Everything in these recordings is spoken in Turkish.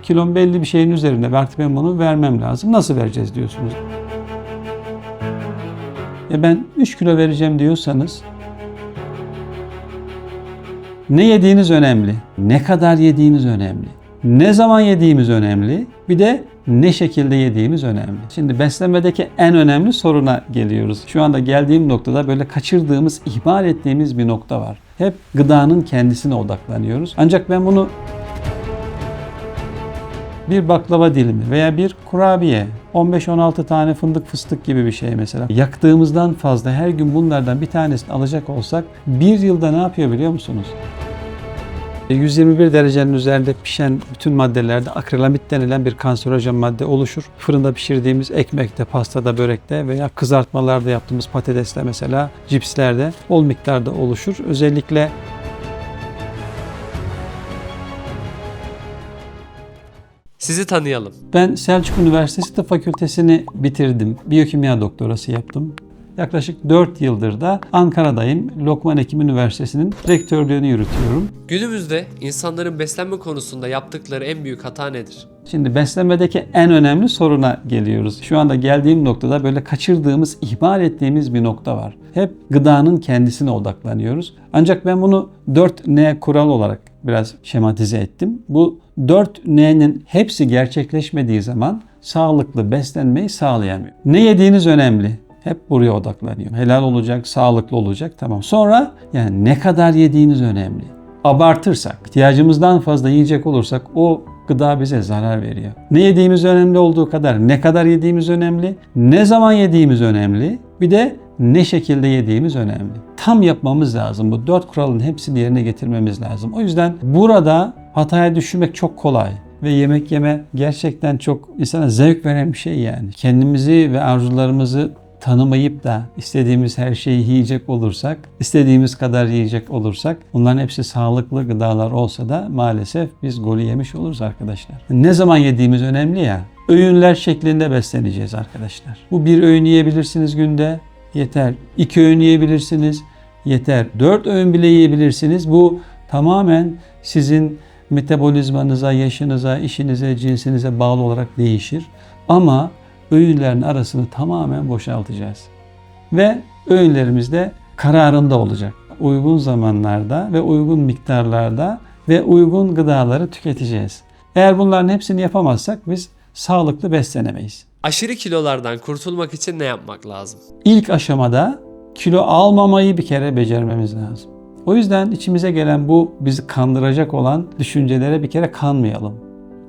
kilom belli bir şeyin üzerinde ve artık ben bunu vermem lazım. Nasıl vereceğiz diyorsunuz. Ben 3 kilo vereceğim diyorsanız ne yediğiniz önemli, ne kadar yediğiniz önemli, ne zaman yediğimiz önemli, bir de ne şekilde yediğimiz önemli. Şimdi beslenmedeki en önemli soruna geliyoruz. Şu anda geldiğim noktada böyle kaçırdığımız, ihmal ettiğimiz bir nokta var. Hep gıdanın kendisine odaklanıyoruz. Ancak ben bunu bir baklava dilimi veya bir kurabiye, 15-16 tane fındık fıstık gibi bir şey mesela. Yaktığımızdan fazla her gün bunlardan bir tanesini alacak olsak bir yılda ne yapıyor biliyor musunuz? 121 derecenin üzerinde pişen bütün maddelerde akrilamit denilen bir kanserojen madde oluşur. Fırında pişirdiğimiz ekmekte, pastada, börekte veya kızartmalarda yaptığımız patatesle mesela cipslerde bol miktarda oluşur. Özellikle Sizi tanıyalım. ben Selçuk Üniversitesi Tıp Fakültesini bitirdim. Biyokimya doktorası yaptım. Yaklaşık 4 yıldır da Ankara'dayım. Lokman Hekim Üniversitesi'nin rektörlüğünü yürütüyorum. Günümüzde insanların beslenme konusunda yaptıkları en büyük hata nedir? Şimdi beslenmedeki en önemli soruna geliyoruz. Şu anda geldiğim noktada böyle kaçırdığımız, ihmal ettiğimiz bir nokta var. Hep gıdanın kendisine odaklanıyoruz. Ancak ben bunu 4N kural olarak biraz şematize ettim. Bu 4N'nin hepsi gerçekleşmediği zaman sağlıklı beslenmeyi sağlayamıyor. Ne yediğiniz önemli. Hep buraya odaklanıyor. Helal olacak, sağlıklı olacak. Tamam. Sonra yani ne kadar yediğiniz önemli. Abartırsak, ihtiyacımızdan fazla yiyecek olursak o gıda bize zarar veriyor. Ne yediğimiz önemli olduğu kadar ne kadar yediğimiz önemli. Ne zaman yediğimiz önemli. Bir de ne şekilde yediğimiz önemli. Tam yapmamız lazım. Bu 4 kuralın hepsini yerine getirmemiz lazım. O yüzden burada hataya düşürmek çok kolay. Ve yemek yeme gerçekten çok insana zevk veren bir şey yani. Kendimizi ve arzularımızı tanımayıp da istediğimiz her şeyi yiyecek olursak, istediğimiz kadar yiyecek olursak, bunların hepsi sağlıklı gıdalar olsa da maalesef biz golü yemiş oluruz arkadaşlar. Ne zaman yediğimiz önemli ya. Öğünler şeklinde besleneceğiz arkadaşlar. Bu bir öğün yiyebilirsiniz günde, yeter. 2 öğün yiyebilirsiniz, yeter. 4 öğün bile yiyebilirsiniz. Bu tamamen sizin metabolizmanıza, yaşınıza, işinize, cinsinize bağlı olarak değişir. Ama öğünlerin arasını tamamen boşaltacağız. Ve öğünlerimiz de kararında olacak. Uygun zamanlarda ve uygun miktarlarda ve uygun gıdaları tüketeceğiz. Eğer bunların hepsini yapamazsak biz sağlıklı beslenemeyiz. Aşırı kilolardan kurtulmak için ne yapmak lazım? İlk aşamada kilo almamayı bir kere becermemiz lazım. O yüzden içimize gelen bu bizi kandıracak olan düşüncelere bir kere kanmayalım.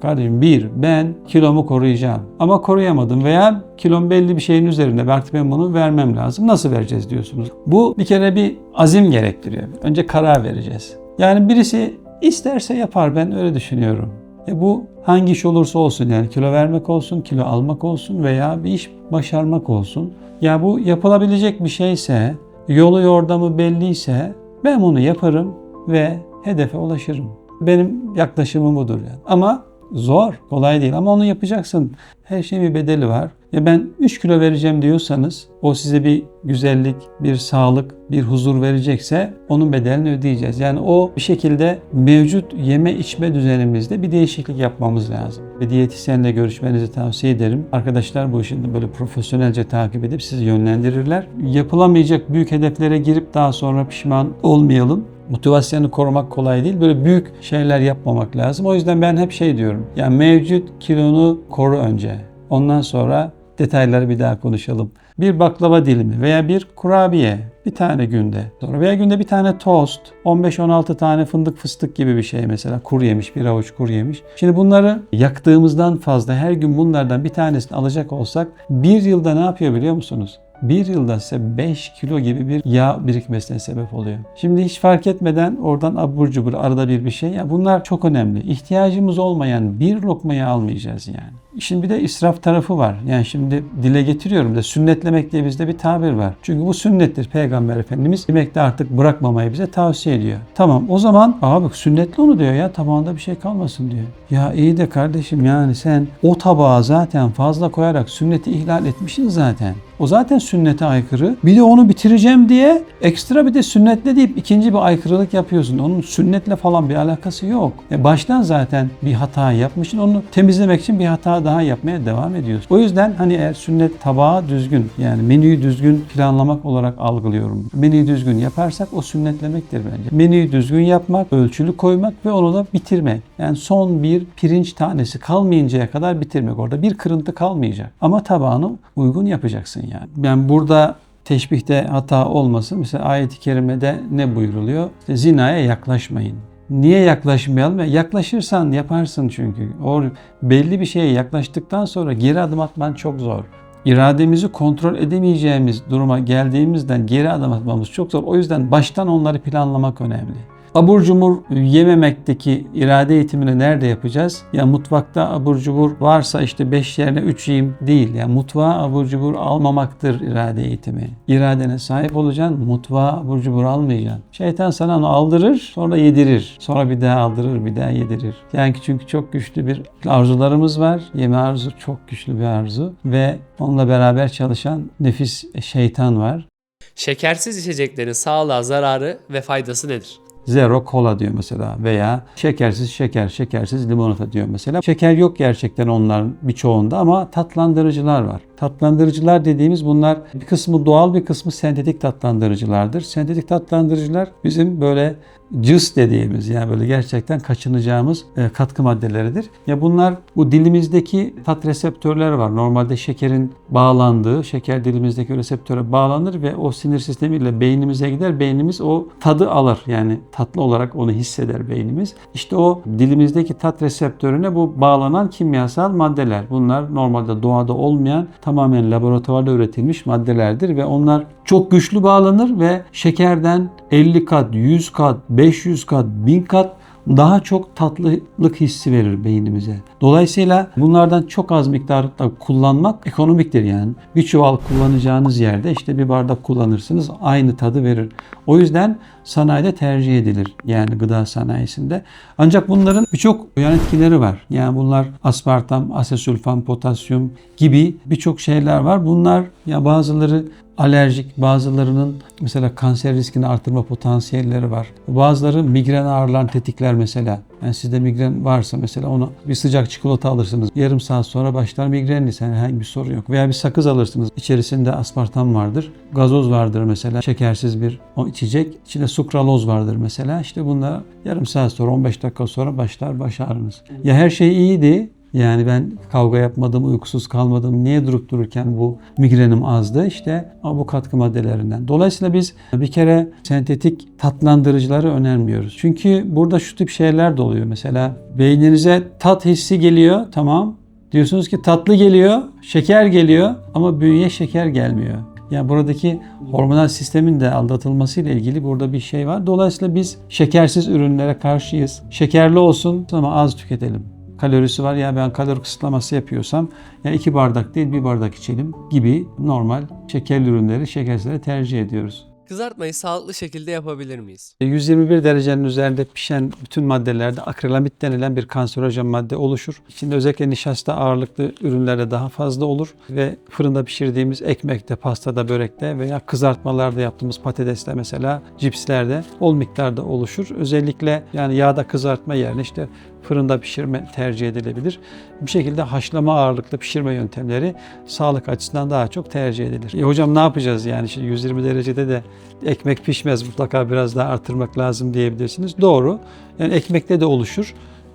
Kardeşim ben kilomu koruyacağım ama koruyamadım veya kilom belli bir şeyin üzerinde ve artık ben bunu vermem lazım. Nasıl vereceğiz diyorsunuz. Bu bir kere bir azim gerektiriyor. Önce karar vereceğiz. Yani birisi isterse yapar, ben öyle düşünüyorum. Bu hangi iş olursa olsun, yani kilo vermek olsun, kilo almak olsun veya bir iş başarmak olsun. Ya bu yapılabilecek bir şeyse, yolu yordamı belliyse ben bunu yaparım ve hedefe ulaşırım. Benim yaklaşımım budur yani. Ama zor, kolay değil ama onu yapacaksın. Her şeyin bir bedeli var. Ben 3 kilo vereceğim diyorsanız o size bir güzellik, bir sağlık, bir huzur verecekse onun bedelini ödeyeceğiz. Yani o bir şekilde mevcut yeme içme düzenimizde bir değişiklik yapmamız lazım. Ve diyetisyenle görüşmenizi tavsiye ederim. Arkadaşlar bu işini böyle profesyonelce takip edip sizi yönlendirirler. Yapılamayacak büyük hedeflere girip daha sonra pişman olmayalım. Motivasyonu korumak kolay değil. Böyle büyük şeyler yapmamak lazım. O yüzden ben hep diyorum. Yani mevcut kilonu koru önce. Ondan sonra detayları bir daha konuşalım. Bir baklava dilimi veya bir kurabiye bir tane günde. Veya günde bir tane tost, 15-16 tane fındık fıstık gibi bir şey mesela. Kuru yemiş, bir avuç kuru yemiş. Şimdi bunları yaktığımızdan fazla her gün bunlardan bir tanesini alacak olsak bir yılda ne yapıyor biliyor musunuz? Bir yılda size 5 kilo gibi bir yağ birikmesine sebep oluyor. Şimdi hiç fark etmeden oradan abur cubur arada bir şey. Ya bunlar çok önemli. İhtiyacımız olmayan bir lokmayı almayacağız yani. İşin bir de israf tarafı var. Yani şimdi dile getiriyorum da sünnetlemek diye bizde bir tabir var. Çünkü bu sünnettir. Peygamber Efendimiz yemekte artık bırakmamayı bize tavsiye ediyor. Tamam o zaman abi sünnetli onu diyor ya, tabağında bir şey kalmasın diyor. Ya iyi de kardeşim yani sen o tabağa zaten fazla koyarak sünneti ihlal etmişsin zaten. O zaten sünnete aykırı. Bir de onu bitireceğim diye ekstra bir de sünnetle deyip ikinci bir aykırılık yapıyorsun. Onun sünnetle falan bir alakası yok. Baştan zaten bir hata yapmışsın. Onu temizlemek için bir hata daha yapmaya devam ediyorsun. O yüzden hani eğer sünnet tabağı düzgün, yani menüyü düzgün planlamak olarak algılıyorum. Menüyü düzgün yaparsak o sünnetlemektir bence. Menüyü düzgün yapmak, ölçülü koymak ve onu da bitirmek. Yani son bir pirinç tanesi kalmayıncaya kadar bitirmek. Orada bir kırıntı kalmayacak. Ama tabağını uygun yapacaksın yani. Ben burada teşbihte hata olmasın. Mesela ayet-i kerimede ne buyuruluyor? İşte zinaya yaklaşmayın. Niye yaklaşmayalım? Yaklaşırsan yaparsın çünkü. O belli bir şeye yaklaştıktan sonra geri adım atman çok zor. İrademizi kontrol edemeyeceğimiz duruma geldiğimizden geri adım atmamız çok zor. O yüzden baştan onları planlamak önemli. Abur cubur yememekteki irade eğitimini nerede yapacağız? Ya mutfakta abur cubur varsa işte 5 yerine 3 yiyeyim değil. Ya mutfağa abur cubur almamaktır irade eğitimi. İradene sahip olacaksın, mutfağa abur cubur almayacaksın. Şeytan sana onu aldırır, sonra yedirir. Sonra bir daha aldırır, bir daha yedirir. Yani çünkü çok güçlü bir arzularımız var. Yeme arzu çok güçlü bir arzu. Ve onunla beraber çalışan nefis şeytan var. Şekersiz içeceklerin sağlığa zararı ve faydası nedir? Zero kola diyor mesela veya şekersiz şeker, şekersiz limonata diyor mesela. Şeker yok gerçekten onların birçoğunda ama tatlandırıcılar var. Tatlandırıcılar dediğimiz bunlar bir kısmı doğal, bir kısmı sentetik tatlandırıcılardır. Sentetik tatlandırıcılar bizim böyle cıs dediğimiz, yani böyle gerçekten kaçınacağımız katkı maddeleridir. Ya bunlar bu dilimizdeki tat reseptörleri var. Normalde şekerin bağlandığı, şeker dilimizdeki reseptöre bağlanır ve o sinir sistemiyle beynimize gider. Beynimiz o tadı alır. Yani tatlı olarak onu hisseder beynimiz. İşte o dilimizdeki tat reseptörüne bu bağlanan kimyasal maddeler. Bunlar normalde doğada olmayan, tamamen laboratuvarda üretilmiş maddelerdir ve onlar çok güçlü bağlanır ve şekerden 50 kat, 100 kat, 500 kat, 1000 kat daha çok tatlılık hissi verir beynimize. Dolayısıyla bunlardan çok az miktarda kullanmak ekonomiktir yani. Bir çuval kullanacağınız yerde işte bir bardak kullanırsınız, aynı tadı verir. O yüzden sanayide tercih edilir, yani gıda sanayisinde. Ancak bunların birçok yan etkileri var. Yani bunlar aspartam, asesulfam, potasyum gibi birçok şeyler var. Bunlar ya bazıları alerjik, bazılarının mesela kanser riskini artırma potansiyelleri var. Bazıları migren ağrılarını tetikler mesela. Yani sizde migren varsa mesela onu bir sıcak çikolata alırsınız. Yarım saat sonra başlar migreniniz. Yani herhangi bir sorun yok. Veya bir sakız alırsınız. İçerisinde aspartam vardır. Gazoz vardır mesela. Şekersiz bir o içecek. İçinde sukraloz vardır mesela. İşte bunlar yarım saat sonra, 15 dakika sonra başlar baş ağrınız. Ya her şey iyiydi. Yani ben kavga yapmadım, uykusuz kalmadım. Niye durup dururken bu migrenim azdı? İşte bu katkı maddelerinden. Dolayısıyla biz bir kere sentetik tatlandırıcıları önermiyoruz. Çünkü burada şu tip şeyler de oluyor. Mesela beyninize tat hissi geliyor, tamam. Diyorsunuz ki tatlı geliyor, şeker geliyor ama bünyeye şeker gelmiyor. Yani buradaki hormonal sistemin de aldatılmasıyla ilgili burada bir şey var. Dolayısıyla biz şekersiz ürünlere karşıyız. Şekerli olsun ama az tüketelim. Kalorisi var ya, ben kalori kısıtlaması yapıyorsam ya 2 bardak değil 1 bardak içelim gibi normal şekerli ürünleri, şekersizleri tercih ediyoruz. Kızartmayı sağlıklı şekilde yapabilir miyiz? 121 derecenin üzerinde pişen bütün maddelerde akrilamit denilen bir kanserojen madde oluşur. İçinde özellikle nişasta ağırlıklı ürünlerde daha fazla olur ve fırında pişirdiğimiz ekmekte, pastada, börekte veya kızartmalarda yaptığımız patatesle mesela cipslerde bol miktarda oluşur. Özellikle yani yağda kızartma yerine işte fırında pişirme tercih edilebilir. Bir şekilde haşlama ağırlıklı pişirme yöntemleri sağlık açısından daha çok tercih edilir. Hocam ne yapacağız yani şimdi 120 derecede de ekmek pişmez, mutlaka biraz daha artırmak lazım diyebilirsiniz. Doğru. Yani ekmekte de oluşur.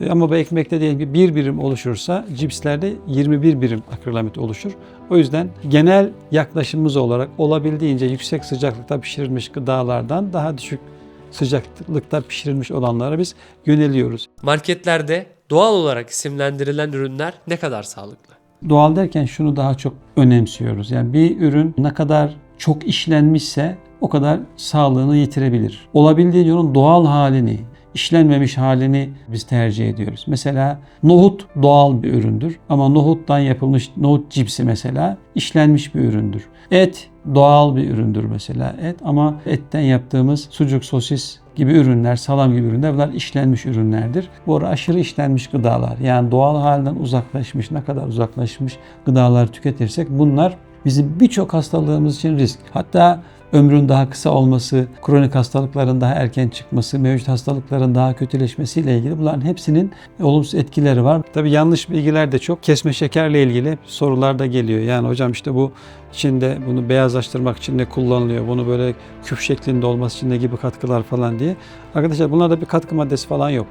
Ama bu ekmekte diyelim ki 1 birim oluşursa cipslerde 21 birim akrilamit oluşur. O yüzden genel yaklaşımımız olarak olabildiğince yüksek sıcaklıkta pişirilmiş gıdalardan daha düşük sıcaklıkta pişirilmiş olanlara biz yöneliyoruz. Marketlerde doğal olarak isimlendirilen ürünler ne kadar sağlıklı? Doğal derken şunu daha çok önemsiyoruz. Yani bir ürün ne kadar çok işlenmişse o kadar sağlığını yitirebilir. Olabildiğince onun doğal halini, işlenmemiş halini biz tercih ediyoruz. Mesela nohut doğal bir üründür ama nohuttan yapılmış nohut cipsi mesela işlenmiş bir üründür. Et doğal bir üründür mesela et ama etten yaptığımız sucuk, sosis gibi ürünler, salam gibi ürünler bunlar işlenmiş ürünlerdir. Bu arada aşırı işlenmiş gıdalar yani doğal halinden uzaklaşmış, ne kadar uzaklaşmış gıdalar tüketirsek bunlar bizim birçok hastalığımız için risk. Hatta ömrün daha kısa olması, kronik hastalıkların daha erken çıkması, mevcut hastalıkların daha kötüleşmesiyle ilgili bunların hepsinin olumsuz etkileri var. Tabii yanlış bilgiler de çok. Kesme şekerle ilgili sorular da geliyor. Yani hocam işte bu içinde bunu beyazlaştırmak için ne kullanılıyor? Bunu böyle küp şeklinde olması için ne gibi katkılar falan diye. Arkadaşlar bunlarda bir katkı maddesi falan yok.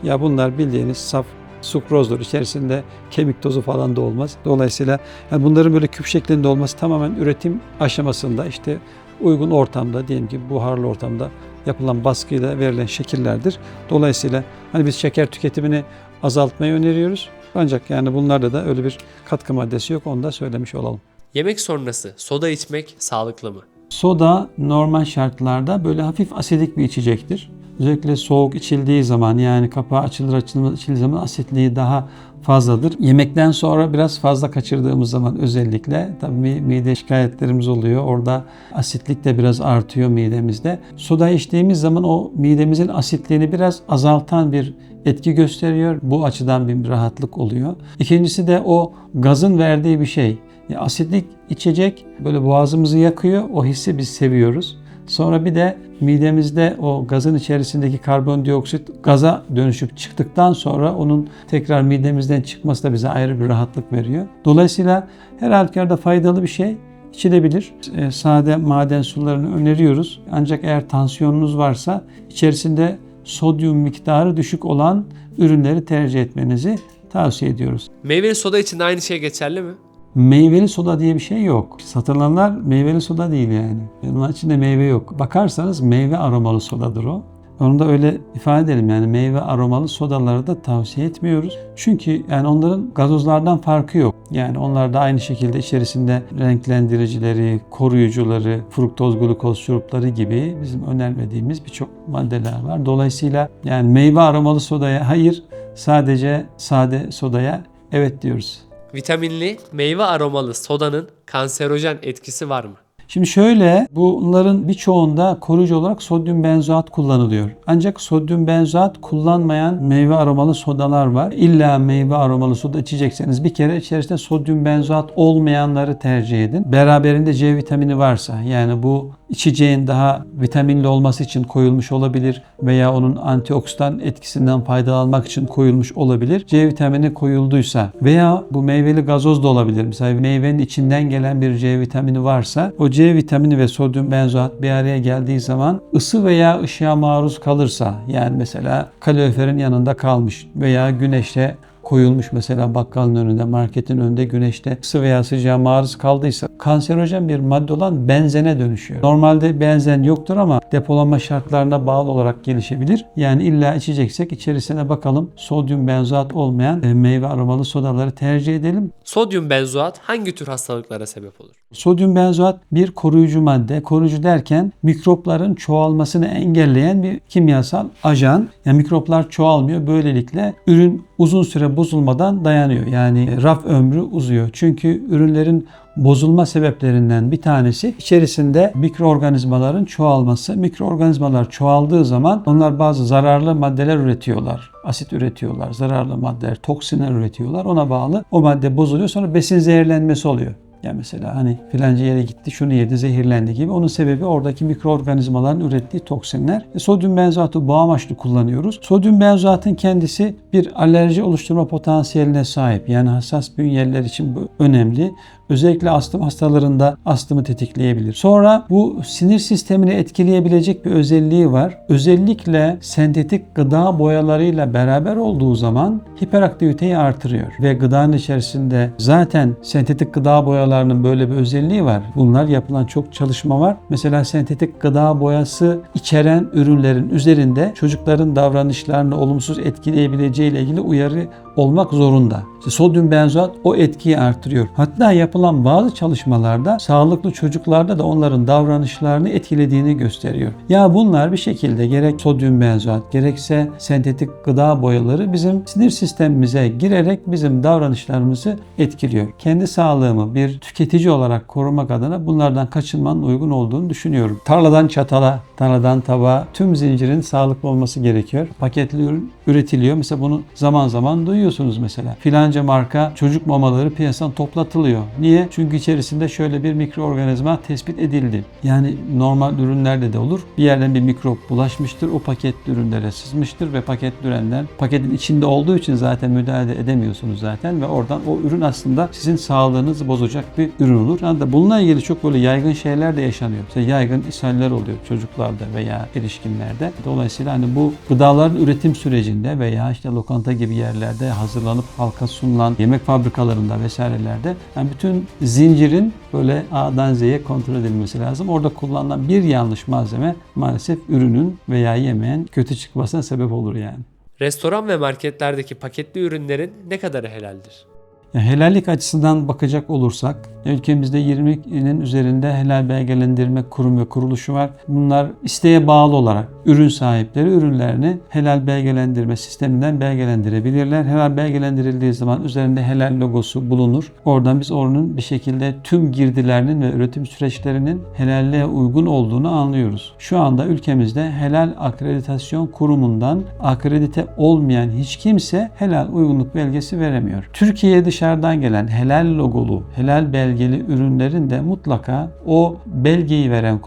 Ya bunlar bildiğiniz saf sukrozdur. İçerisinde kemik tozu falan da olmaz. Dolayısıyla yani bunların böyle küp şeklinde olması tamamen üretim aşamasında işte uygun ortamda diyelim ki buharlı ortamda yapılan baskıyla verilen şekillerdir. Dolayısıyla hani biz şeker tüketimini azaltmayı öneriyoruz. Ancak yani bunlarda da öyle bir katkı maddesi yok. Onu da söylemiş olalım. Yemek sonrası soda içmek sağlıklı mı? Soda normal şartlarda böyle hafif asidik bir içecektir. Özellikle soğuk içildiği zaman yani kapağı açılır içildiği zaman asitliği daha fazladır. Yemekten sonra biraz fazla kaçırdığımız zaman özellikle tabii mide şikayetlerimiz oluyor. Orada asitlik de biraz artıyor midemizde. Soda içtiğimiz zaman o midemizin asitliğini biraz azaltan bir etki gösteriyor. Bu açıdan bir rahatlık oluyor. İkincisi de o gazın verdiği bir şey. Asitlik içecek böyle boğazımızı yakıyor. O hissi biz seviyoruz. Sonra bir de midemizde o gazın içerisindeki karbondioksit gaza dönüşüp çıktıktan sonra onun tekrar midemizden çıkması da bize ayrı bir rahatlık veriyor. Dolayısıyla her halükarda faydalı bir şey. İçilebilir. Sade maden sularını öneriyoruz. Ancak eğer tansiyonunuz varsa içerisinde sodyum miktarı düşük olan ürünleri tercih etmenizi tavsiye ediyoruz. Meyveli soda için de aynı şey geçerli mi? Meyveli soda diye bir şey yok. Satılanlar meyveli soda değil yani. Onun içinde meyve yok. Bakarsanız meyve aromalı sodadır o. Onu da öyle ifade edelim yani meyve aromalı sodaları da tavsiye etmiyoruz. Çünkü yani onların gazozlardan farkı yok. Yani onlar da aynı şekilde içerisinde renklendiricileri, koruyucuları, fruktoz, glukoz şurupları gibi bizim önermediğimiz birçok maddeler var. Dolayısıyla yani meyve aromalı sodaya hayır, sadece sade sodaya evet diyoruz. Vitaminli, meyve aromalı sodanın kanserojen etkisi var mı? Şimdi şöyle, bunların birçoğunda koruyucu olarak sodyum benzoat kullanılıyor. Ancak sodyum benzoat kullanmayan meyve aromalı sodalar var. İlla meyve aromalı soda içecekseniz bir kere içerisinde sodyum benzoat olmayanları tercih edin. Beraberinde C vitamini varsa yani bu içeceğin daha vitaminli olması için koyulmuş olabilir veya onun antioksidan etkisinden faydalanmak için koyulmuş olabilir. C vitamini koyulduysa veya bu meyveli gazoz da olabilir. Mesela meyvenin içinden gelen bir C vitamini varsa o C vitamini ve sodyum benzoat bir araya geldiği zaman ısı veya ışığa maruz kalırsa yani mesela kaloriferin yanında kalmış veya güneşte koyulmuş mesela bakkalın önünde, marketin önünde güneşte ısı veya sıcağa maruz kaldıysa kanserojen bir madde olan benzene dönüşüyor. Normalde benzen yoktur ama depolama şartlarına bağlı olarak gelişebilir. Yani illa içeceksek içerisine bakalım sodyum benzoat olmayan meyve aromalı sodaları tercih edelim. Sodyum benzoat hangi tür hastalıklara sebep olur? Sodyum benzoat bir koruyucu madde. Koruyucu derken mikropların çoğalmasını engelleyen bir kimyasal ajan. Yani mikroplar çoğalmıyor. Böylelikle ürün uzun süre bozulmadan dayanıyor. Yani raf ömrü uzuyor. Çünkü ürünlerin bozulma sebeplerinden bir tanesi içerisinde mikroorganizmaların çoğalması. Mikroorganizmalar çoğaldığı zaman onlar bazı zararlı maddeler üretiyorlar. Asit üretiyorlar, zararlı maddeler, toksinler üretiyorlar. Ona bağlı o madde bozuluyor. Sonra besin zehirlenmesi oluyor. Yani mesela hani filanca yere gitti, şunu yedi, zehirlendi gibi. Onun sebebi oradaki mikroorganizmaların ürettiği toksinler. Sodyum benzoatı bu amaçlı kullanıyoruz. Sodyum benzoatın kendisi bir alerji oluşturma potansiyeline sahip. Yani hassas bünyeler için bu önemli. Özellikle astım hastalarında astımı tetikleyebilir. Sonra bu sinir sistemini etkileyebilecek bir özelliği var. Özellikle sentetik gıda boyalarıyla beraber olduğu zaman hiperaktiviteyi artırıyor. Ve gıdanın içerisinde zaten sentetik gıda boyalarının böyle bir özelliği var. Bunlar yapılan çok çalışma var. Mesela sentetik gıda boyası içeren ürünlerin üzerinde çocukların davranışlarını olumsuz etkileyebileceği ile ilgili uyarı olmak zorunda. Sodyum benzoat o etkiyi artırıyor. Hatta yapılan bazı çalışmalarda sağlıklı çocuklarda da onların davranışlarını etkilediğini gösteriyor. Ya bunlar bir şekilde gerek sodyum benzoat gerekse sentetik gıda boyaları bizim sinir sistemimize girerek bizim davranışlarımızı etkiliyor. Kendi sağlığımı bir tüketici olarak korumak adına bunlardan kaçınmanın uygun olduğunu düşünüyorum. Tarladan çatala, tarladan tabağa tüm zincirin sağlıklı olması gerekiyor. Paketli ürün üretiliyor. Mesela bunu zaman zaman duyuyorsunuz mesela. Filanca marka çocuk mamaları piyasadan toplatılıyor. Niye? Çünkü içerisinde şöyle bir mikroorganizma tespit edildi. Yani normal ürünlerde de olur. Bir yerden bir mikrop bulaşmıştır. O paketli ürünlere sızmıştır ve paketli ürünler paketin içinde olduğu için zaten müdahale edemiyorsunuz zaten ve oradan o ürün aslında sizin sağlığınızı bozacak bir ürün olur. Hatta bununla ilgili çok böyle yaygın şeyler de yaşanıyor. Mesela yaygın ishaller oluyor çocuklarda veya erişkinlerde. Dolayısıyla hani bu gıdaların üretim sürecinde veya işte lokanta gibi yerlerde hazırlanıp halka sunulan yemek fabrikalarında vesairelerde yani bütün zincirin böyle A'dan Z'ye kontrol edilmesi lazım. Orada kullanılan bir yanlış malzeme maalesef ürünün veya yemeğin kötü çıkmasına sebep olur yani. Restoran ve marketlerdeki paketli ürünlerin ne kadarı helaldir? Helallik açısından bakacak olursak ülkemizde 20'nin üzerinde helal belgelendirme kurum ve kuruluşu var. Bunlar isteğe bağlı olarak ürün sahipleri ürünlerini helal belgelendirme sisteminden belgelendirebilirler. Helal belgelendirildiği zaman üzerinde helal logosu bulunur. Oradan biz onun bir şekilde tüm girdilerinin ve üretim süreçlerinin helalliğe uygun olduğunu anlıyoruz. Şu anda ülkemizde helal akreditasyon kurumundan akredite olmayan hiç kimse helal uygunluk belgesi veremiyor. Türkiye'ye dışarıdan gelen helal logolu, helal belgeli ürünlerin de mutlaka o belgeyi veren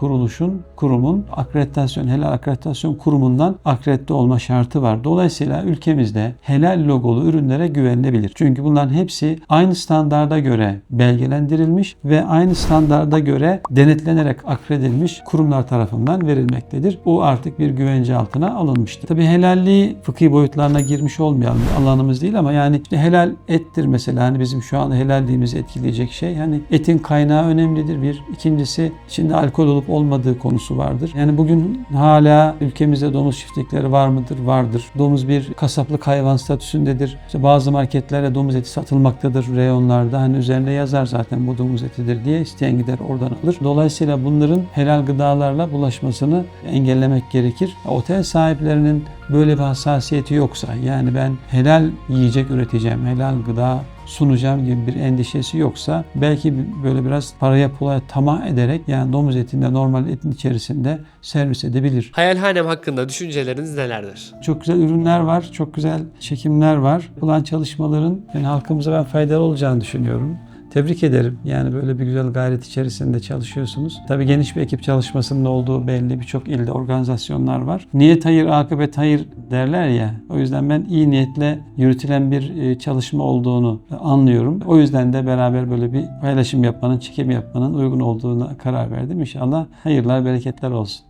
kurumun helal akreditasyon kurumundan akredite olma şartı var. Dolayısıyla ülkemizde helal logolu ürünlere güvenilebilir. Çünkü bunların hepsi aynı standarda göre belgelendirilmiş ve aynı standarda göre denetlenerek akredilmiş kurumlar tarafından verilmektedir. O artık bir güvence altına alınmıştır. Tabii helalliği fıkhi boyutlarına girmiş olmayalım. Alanımız değil ama yani işte helal ettir mesela. Hani bizim şu an helalliğimizi etkileyecek şey. Hani etin kaynağı önemlidir bir. İkincisi içinde alkol olup olmadığı konusu vardır. Yani bugün hala ülkemizde domuz çiftlikleri var mıdır? Vardır. Domuz bir kasaplık hayvan statüsündedir. İşte bazı marketlerde domuz eti satılmaktadır reyonlarda. Hani üzerinde yazar zaten bu domuz etidir diye. İsteyen gider oradan alır. Dolayısıyla bunların helal gıdalarla bulaşmasını engellemek gerekir. Otel sahiplerinin böyle bir hassasiyeti yoksa yani ben helal yiyecek üreteceğim, helal gıda sunacağım gibi bir endişesi yoksa belki böyle biraz paraya pula tamah ederek yani domuz etinde normal etin içerisinde servis edebilir. Hayalhanem hakkında düşünceleriniz nelerdir? Çok güzel ürünler var, çok güzel çekimler var. Yapılan çalışmaların yani halkımıza ben faydalı olacağını düşünüyorum. Tebrik ederim. Yani böyle bir güzel gayret içerisinde çalışıyorsunuz. Tabii geniş bir ekip çalışmasının olduğu belli. Birçok ilde organizasyonlar var. Niyet hayır, akıbet hayır derler ya. O yüzden ben iyi niyetle yürütülen bir çalışma olduğunu anlıyorum. O yüzden de beraber böyle bir paylaşım yapmanın, çekim yapmanın uygun olduğuna karar verdim. İnşallah hayırlar, bereketler olsun.